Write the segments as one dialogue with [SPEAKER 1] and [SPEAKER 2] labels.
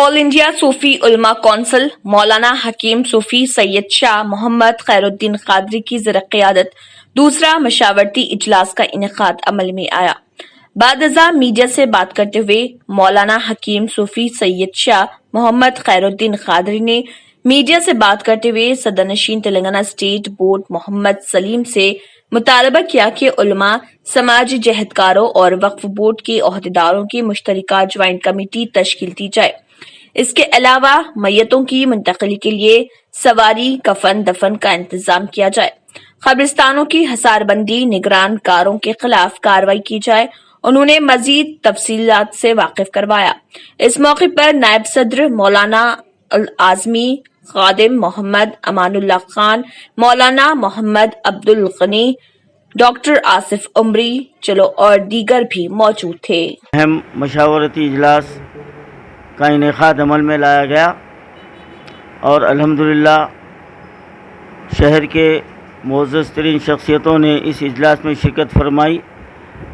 [SPEAKER 1] All India सूफी उलमा council मौलाना हकीम सूफी सैयद शाह मोहम्मद खैरुद्दीन कादरी की ज़र-ए-क़यादत दूसरा मशावरती इजलास का इनेकाद अमल में आया। बादअज़ा मीडिया से बात करते हुए मौलाना हकीम सूफी सैयद शाह मोहम्मद खैरुद्दीन कादरी ने मीडिया से बात करते हुए सदरनशीन तेलंगाना स्टेट बोर्ड मोहम्मद सलीम से मुतालबा किया कि उलमा, समाजी जहदकारों और वक्फ बोर्ड के ओहदेदारों की मुश्तरका ज्वाइंट कमेटी तश्कील दी जाए। इसके अलावा मैयतों की मुंतकिली के लिए सवारी, कफन दफन का इंतजाम किया जाए। कब्रिस्तानों की हसारबंदी, निगरान कारों के खिलाफ कार्रवाई की जाए। उन्होंने मजीद तफसीलात से वाकिफ करवाया। इस मौके पर नायब सदर मौलाना आजमी, खादिम मोहम्मद अमानुल्लाह खान, मौलाना मोहम्मद अब्दुल गनी, डॉक्टर आसिफ उमरी चलो और दीगर भी मौजूद थे।
[SPEAKER 2] अहम मशावरती इजलास का इनेकाद अमल में लाया गया और अल्हम्दुलिल्लाह शहर के मुअज़्ज़ज़ तरीन शख्सियतों ने इस इजलास में शिरकत फरमाई,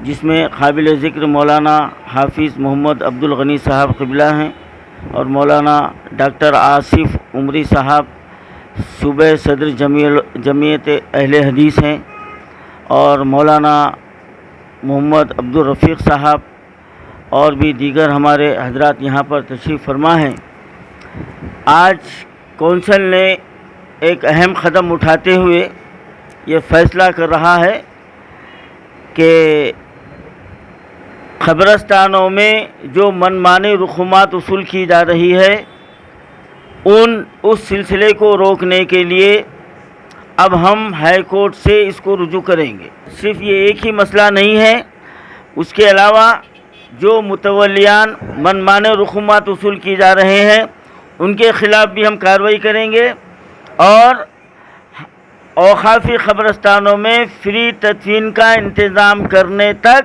[SPEAKER 2] जिसमें काबिल ज़िक्र मौलाना हाफिज़ मोहम्मद अब्दुल गनी साहब क़िबला हैं और मौलाना डॉक्टर आसिफ उमरी साहब सूबे सदर जमीयत अहले हदीस हैं और मौलाना मोहम्मद अब्दुल रफ़ीक़ साहब और भी दीगर हमारे हजरात यहाँ पर तशरीफ़ फरमा हैं। आज कौंसिल ने एक अहम क़दम उठाते हुए ये फ़ैसला कर रहा है कि क़ब्रिस्तानों में जो मनमानी रसूमात वसूल की जा रही है उस सिलसिले को रोकने के लिए अब हम हाई कोर्ट से इसको रुजू करेंगे। सिर्फ ये एक ही मसला नहीं है, उसके अलावा जो मुतवल्लियान मनमाने रसूमात वसूल की जा रहे हैं उनके ख़िलाफ़ भी हम कार्रवाई करेंगे और औक़ाफ़ी क़ब्रिस्तानों में फ्री तदफ़ीन का इंतज़ाम करने तक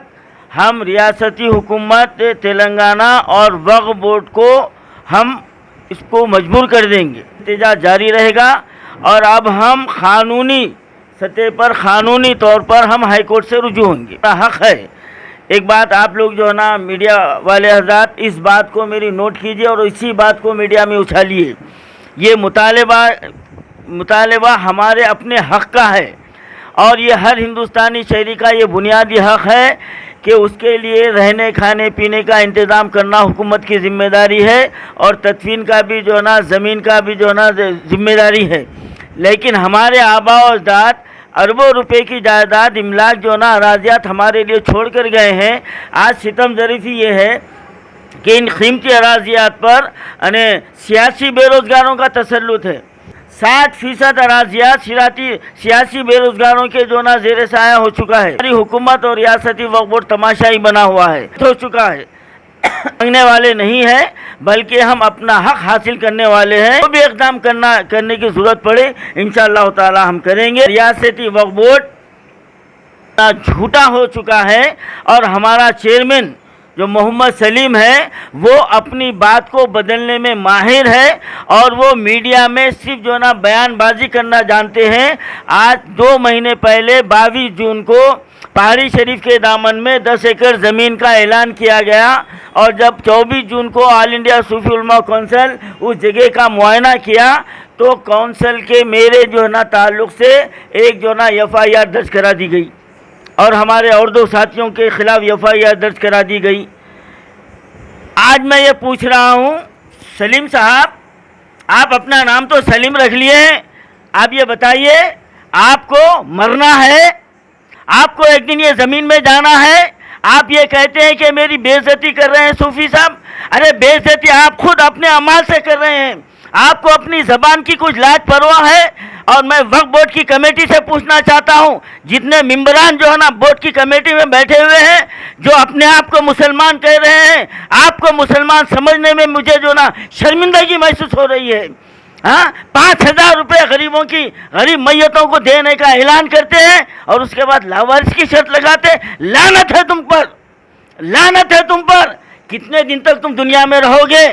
[SPEAKER 2] हम रियासती हुकूमत तेलंगाना और वक्फ बोर्ड को हम इसको मजबूर कर देंगे। एहतजाज जारी रहेगा और अब हम क़ानूनी सतह पर, क़ानूनी तौर पर हम हाई कोर्ट से रुजू होंगे। हक़ है। एक बात आप लोग जो है ना मीडिया वाले हज़रात, इस बात को मेरी नोट कीजिए और इसी बात को मीडिया में उछालिए। ये मुतालबा हमारे अपने हक़ का है और ये हर हिंदुस्तानी शहरी का ये बुनियादी हक़ है कि उसके लिए रहने खाने पीने का इंतज़ाम करना हुकूमत की ज़िम्मेदारी है और तदफ़ीन का भी जो है ना, ज़मीन का भी जो है ना ज़िम्मेदारी है। लेकिन हमारे आबा और अजदाद अरबों रुपए की जायदाद, इमलाक जो है ना, अराज़ियात हमारे लिए छोड़ कर गए हैं। आज सितम ज़रीफ़ी ये है कि इन कीमती अराज़ियात पर सियासी बेरोज़गारों का तसल्लुत है। 60% अराज़ियात सियासी बेरोज़गारों के जो ना ज़ेर साया हो चुका है। हमारी हुकूमत और रियासती वक्फ बोर्ड तमाशाई बना हुआ है, हो चुका है। मांगने वाले नहीं है बल्कि हम अपना हक हासिल करने वाले हैं। जो भी इक़दाम करने की ज़रूरत पड़े इंशाअल्लाह ताला हम करेंगे। रियासती वक्फ बोर्ड झूठा हो चुका है और हमारा चेयरमैन जो मोहम्मद सलीम है वो अपनी बात को बदलने में माहिर है और वो मीडिया में सिर्फ जो ना बयानबाजी करना जानते हैं। आज 2 महीने पहले 22 जून को पहाड़ी शरीफ के दामन में 10 एकड़ ज़मीन का ऐलान किया गया और जब 24 जून को ऑल इंडिया सूफी उलमा कौंसिल उस जगह का मुआयना किया तो कौंसिल के मेरे जो है ना ताल्लुक़ से एक जो ना FIR दर्ज करा दी गई और हमारे और 2 साथियों के ख़िलाफ़ FIR दर्ज करा दी गई। आज मैं ये पूछ रहा हूँ, सलीम साहब, आप अपना नाम तो सलीम रख लिए हैं, आप ये बताइए आपको मरना है, आपको एक दिन ये ज़मीन में जाना है, आप ये कहते हैं कि मेरी बेइज्जती कर रहे हैं सूफ़ी साहब। अरे बेइज्जती आप खुद अपने अमाल से कर रहे हैं। आपको अपनी ज़बान की कुछ लाज परवाह है? और मैं वक्फ बोर्ड की कमेटी से पूछना चाहता हूँ, जितने मेंबरान जो है ना बोर्ड की कमेटी में बैठे हुए हैं, जो अपने आप को मुसलमान कह रहे हैं, आपको मुसलमान समझने में मुझे जो ना शर्मिंदगी महसूस हो रही है। हाँ, 5000 रुपये गरीब मैयतों को देने का ऐलान करते हैं और उसके बाद लावारिस की शर्त लगाते। लानत है तुम पर, लानत है तुम पर। कितने दिन तक तुम दुनिया में रहोगे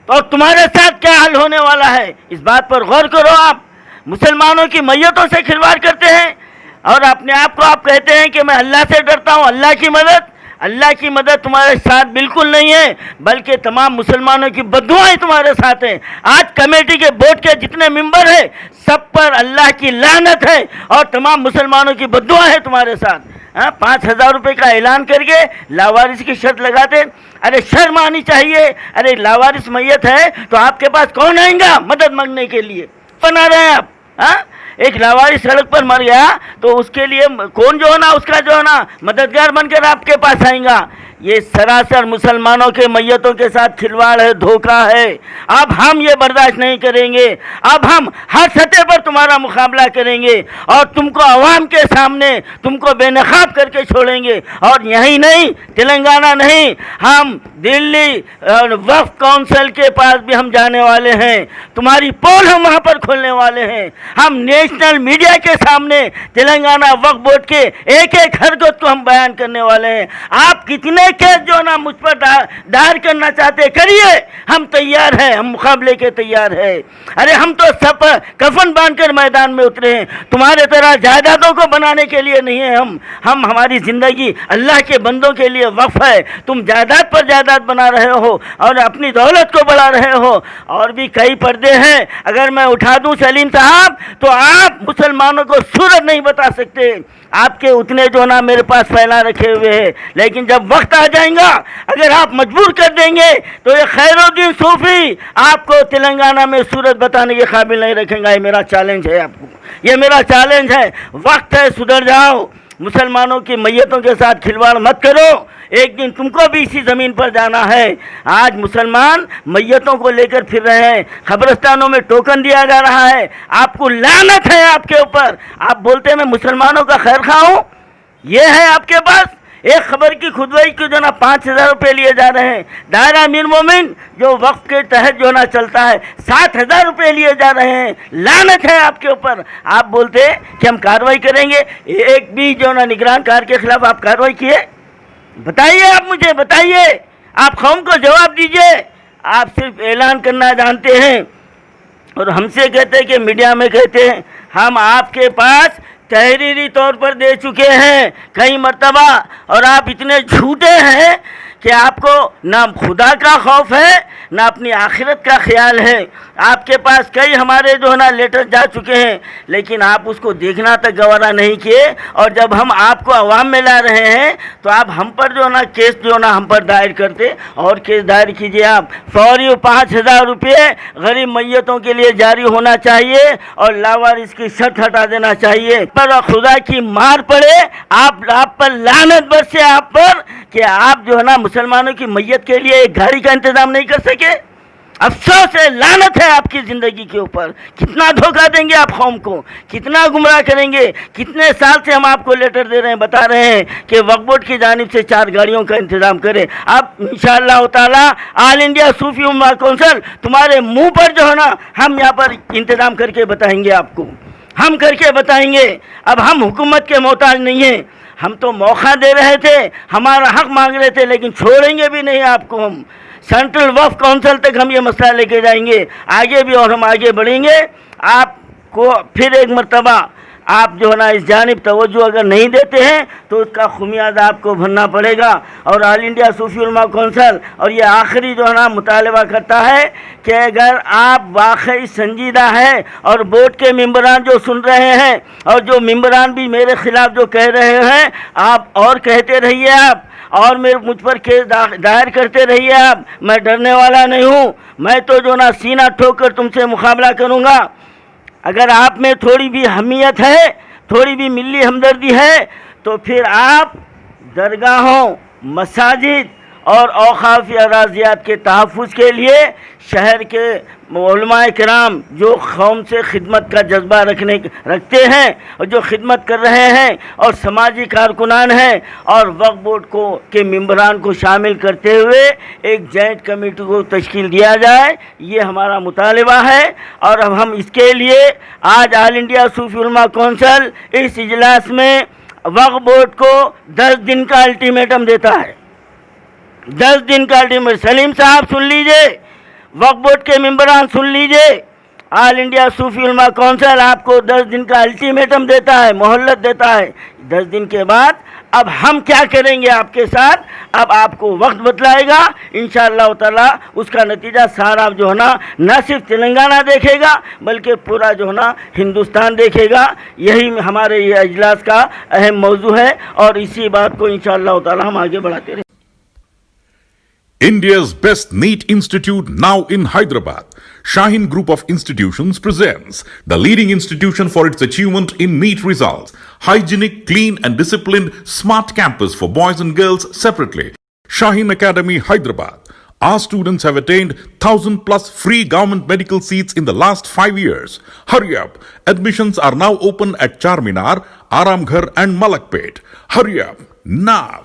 [SPEAKER 2] और तुम्हारे साथ क्या हाल होने वाला है, इस बात पर गौर करो। आप मुसलमानों की मैयतों से खिलवाड़ करते हैं और अपने आप को आप कहते हैं कि मैं अल्लाह से डरता हूँ, अल्लाह की मदद। اللہ کی مدد تمہارے ساتھ بالکل نہیں ہے، بلکہ تمام مسلمانوں کی بددعائیں تمہارے ساتھ ہیں۔ آج کمیٹی کے بورڈ کے جتنے ممبر ہیں سب پر اللہ کی لعنت ہے اور تمام مسلمانوں کی بددعا ہے تمہارے ساتھ۔ 5,000 روپے کا اعلان کر کے لاوارث کی شرط لگاتے، ارے شرم آنی چاہیے۔ ارے لاوارث میت ہے تو آپ کے پاس کون آئیں گا مدد مانگنے کے لیے؟ بنا رہے ہیں آپ۔ ایک لاوارث سڑک پر مر گیا تو اس کے لیے کون جو ہونا اس کا جو ہونا مددگار بن کر آپ کے پاس آئیں گا؟ یہ سراسر مسلمانوں کے میتوں کے ساتھ کھلواڑ ہے، دھوکہ ہے۔ اب ہم یہ برداشت نہیں کریں گے، اب ہم ہر سطح پر تمہارا مقابلہ کریں گے اور تم کو عوام کے سامنے تم کو بے نقاب کر کے چھوڑیں گے۔ اور یہی نہیں، تلنگانہ نہیں، ہم دلی وقف کونسل کے پاس بھی ہم جانے والے ہیں، تمہاری پول ہم وہاں پر کھولنے والے ہیں۔ ہم نیشنل میڈیا کے سامنے تلنگانہ وقف بورڈ کے ایک ایک حرکت کو ہم بیان کرنے والے ہیں۔ آپ کتنے کیس جو نا مجھ پر دائر کرنا چاہتے کریے، ہم تیار ہیں، ہم مقابلے کے تیار ہیں۔ ارے ہم تو سب کفن باندھ کر میدان میں اترے ہیں، تمہارے طرح جائیدادوں کو بنانے کے لیے نہیں ہے۔ ہم ہماری زندگی اللہ کے بندوں کے لیے وقف ہے۔ تم جائیداد پر جائیداد بنا رہے ہو اور اپنی دولت کو بڑھا رہے ہو، اور بھی کئی پردے ہیں۔ اگر میں اٹھا دوں سلیم صاحب تو آپ مسلمانوں کو صورت نہیں بتا سکتے۔ آپ کے اتنے جو نا میرے پاس پھیلا رکھے ہوئے ہیں، لیکن جب وقت آ جائیں گا اگر آپ مجبور کر دیں گے تو یہ خیر الدین صوفی آپ کو تلنگانہ میں صورت بتانے کے قابل نہیں رکھیں گا۔ یہ میرا چیلنج ہے آپ کو، یہ میرا چیلنج ہے۔ وقت ہے، سدھر جاؤ، مسلمانوں کی میتوں کے ساتھ کھلواڑ مت کرو۔ ایک دن تم کو بھی اسی زمین پر جانا ہے۔ آج مسلمان میتوں کو لے کر پھر رہے ہیں، قبرستانوں میں ٹوکن دیا جا رہا ہے۔ آپ کو لعنت ہے آپ کے اوپر۔ آپ بولتے ہیں میں مسلمانوں کا خیر خواہ ہوں، یہ ہے آپ کے پاس؟ ایک خبر کی خودوئی کی جو نا 5,000 روپے لیے جا رہے ہیں۔ دائرہ امیر مومن جو وقف کے تحت جو نا چلتا ہے 7,000 روپے لیے جا رہے ہیں۔ لعنت ہے آپ کے اوپر۔ آپ بولتے کہ ہم کارروائی کریں گے، ایک بھی جو نا نگران کار کے خلاف آپ کارروائی کیے؟ بتائیے، آپ مجھے بتائیے، آپ قوم کو جواب دیجئے۔ آپ صرف اعلان کرنا جانتے ہیں اور ہم سے کہتے ہیں کہ میڈیا میں کہتے ہیں ہم آپ کے پاس تحریری طور پر دے چکے ہیں کئی مرتبہ، اور آپ اتنے جھوٹے ہیں کہ آپ کو نہ خدا کا خوف ہے نہ اپنی آخرت کا خیال ہے۔ آپ کے پاس کئی ہمارے جو ہے نا لیٹر جا چکے ہیں، لیکن آپ اس کو دیکھنا تک گوارا نہیں کیے، اور جب ہم آپ کو عوام میں لا رہے ہیں تو آپ ہم پر جو ہے نا کیس جو ہے نا ہم پر دائر کرتے، اور کیس دائر کیجیے آپ۔ فوری 5,000 روپے غریب میتوں کے لیے جاری ہونا چاہیے اور لاوارث کی شرط ہٹا دینا چاہیے۔ پر خدا کی مار پڑے، آپ پر لعنت برسے آپ پر کہ آپ جو ہے نا مسلمانوں کی میت کے لیے ایک گاڑی کا انتظام نہیں کر سکے۔ افسوس ہے، لعنت ہے آپ کی زندگی کے اوپر۔ کتنا دھوکہ دیں گے آپ قوم کو، کتنا گمراہ کریں گے۔ کتنے سال سے ہم آپ کو لیٹر دے رہے ہیں، بتا رہے ہیں کہ وقف بورڈ کی جانب سے 4 گاڑیوں کا انتظام کریں۔ اب انشاءاللہ تعالی آل انڈیا صوفی امہ کونسل تمہارے منہ پر جو ہے نا ہم یہاں پر انتظام کر کے بتائیں گے آپ کو، ہم کر کے بتائیں گے۔ اب ہم حکومت کے محتاج نہیں ہیں، ہم تو موقع دے رہے تھے، ہمارا حق مانگ رہے تھے، لیکن چھوڑیں گے بھی نہیں آپ کو۔ ہم سینٹرل وقف کونسل تک ہم یہ مسئلہ لے کے جائیں گے آگے بھی، اور ہم آگے بڑھیں گے۔ آپ کو پھر ایک مرتبہ آپ جو ہے نا اس جانب توجہ اگر نہیں دیتے ہیں تو اس کا خمیازہ آپ کو بھرنا پڑے گا۔ اور آل انڈیا صوفی علماء کونسل اور یہ آخری جو ہے نا مطالبہ کرتا ہے کہ اگر آپ واقعی سنجیدہ ہیں اور بورڈ کے ممبران جو سن رہے ہیں اور جو ممبران بھی میرے خلاف جو کہہ رہے ہیں، آپ اور کہتے رہیے، آپ اور مجھ پر کیس دائر کرتے رہیے۔ آپ، میں ڈرنے والا نہیں ہوں، میں تو جو نا سینہ ٹھوک کر تم سے مقابلہ کروں گا۔ اگر آپ میں تھوڑی بھی حمیت ہے، تھوڑی بھی ملی ہمدردی ہے، تو پھر آپ درگاہوں، مساجد اور اوقافی اراضیات کے تحفظ کے لیے شہر کے علماء کرام جو قوم سے خدمت کا جذبہ رکھتے ہیں اور جو خدمت کر رہے ہیں، اور سماجی کارکنان ہیں، اور وقف بورڈ کے ممبران کو شامل کرتے ہوئے ایک جوائنٹ کمیٹی کو تشکیل دیا جائے، یہ ہمارا مطالبہ ہے۔ اور اب ہم اس کے لیے آج آل انڈیا صوفی علماء کونسل اس اجلاس میں وقف بورڈ کو 10 دن کا الٹیمیٹم دیتا ہے۔ 10 دن کا الٹیمیٹم۔ سلیم صاحب سن لیجئے، وقف بورڈ کے ممبران سن لیجئے، ऑल इंडिया सूफी उलमा काउंसिल आपको 10 दिन का अल्टीमेटम देता है, मोहलत देता है। 10 दिन के बाद अब हम क्या करेंगे आपके साथ, अब आपको वक्त बतलाएगा। इंशाअल्लाह ताला उसका नतीजा सारा जो है ना, न सिर्फ तेलंगाना देखेगा बल्कि पूरा जो है ना हिंदुस्तान देखेगा। यही हमारे ये अजलास का अहम मौजू है और इसी बात को इंशाअल्लाह ताला हम आगे बढ़ाते रहेंगे।
[SPEAKER 3] India's best NEET institute now in Hyderabad. Shaheen Group of Institutions presents the leading institution for its achievement in NEET results. Hygienic, clean and disciplined smart campus for boys and girls separately. Shaheen Academy, Hyderabad. Our students have attained 1,000 plus free government medical seats in the last 5 years. Hurry up. Admissions are now open at Charminar, Aramghar and Malakpet. Hurry up. Now.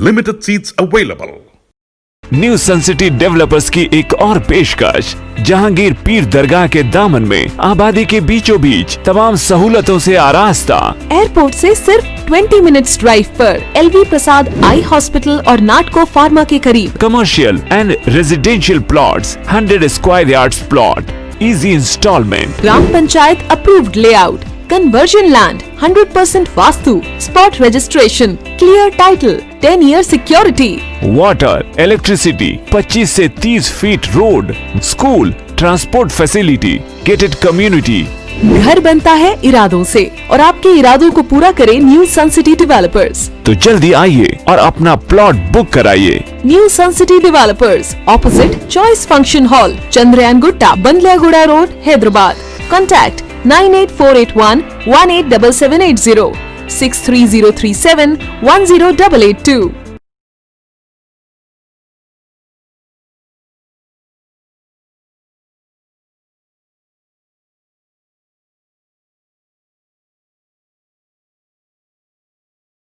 [SPEAKER 3] Limited seats available.
[SPEAKER 4] New sun city developers की एक और पेशकश, जहांगीर पीर दरगाह के दामन में आबादी के बीचों बीच तमाम सहूलतों से आरास्ता,
[SPEAKER 5] एयरपोर्ट से सिर्फ 20 मिनट्स ड्राइव पर LV प्रसाद आई हॉस्पिटल और नाटको फार्मा के करीब।
[SPEAKER 4] Commercial and residential plots, 100 square yards plot, easy instalment,
[SPEAKER 5] gram panchayat approved layout, conversion land, 100% vastu, spot registration, clear title, 10 year security,
[SPEAKER 4] water, electricity, 25 से 30 feet road, school, transport facility, gated community.
[SPEAKER 5] घर बनता है इरादों से और आपके इरादों को पूरा करे न्यू सन सिटी डेवलपर्स।
[SPEAKER 4] तो जल्दी आइए और अपना प्लॉट बुक कराइए।
[SPEAKER 5] New sun city developers, opposite choice function hall, Chandrayangutta, Bandlaguda road, Hyderabad. Contact 98481 187780, 63037 10882।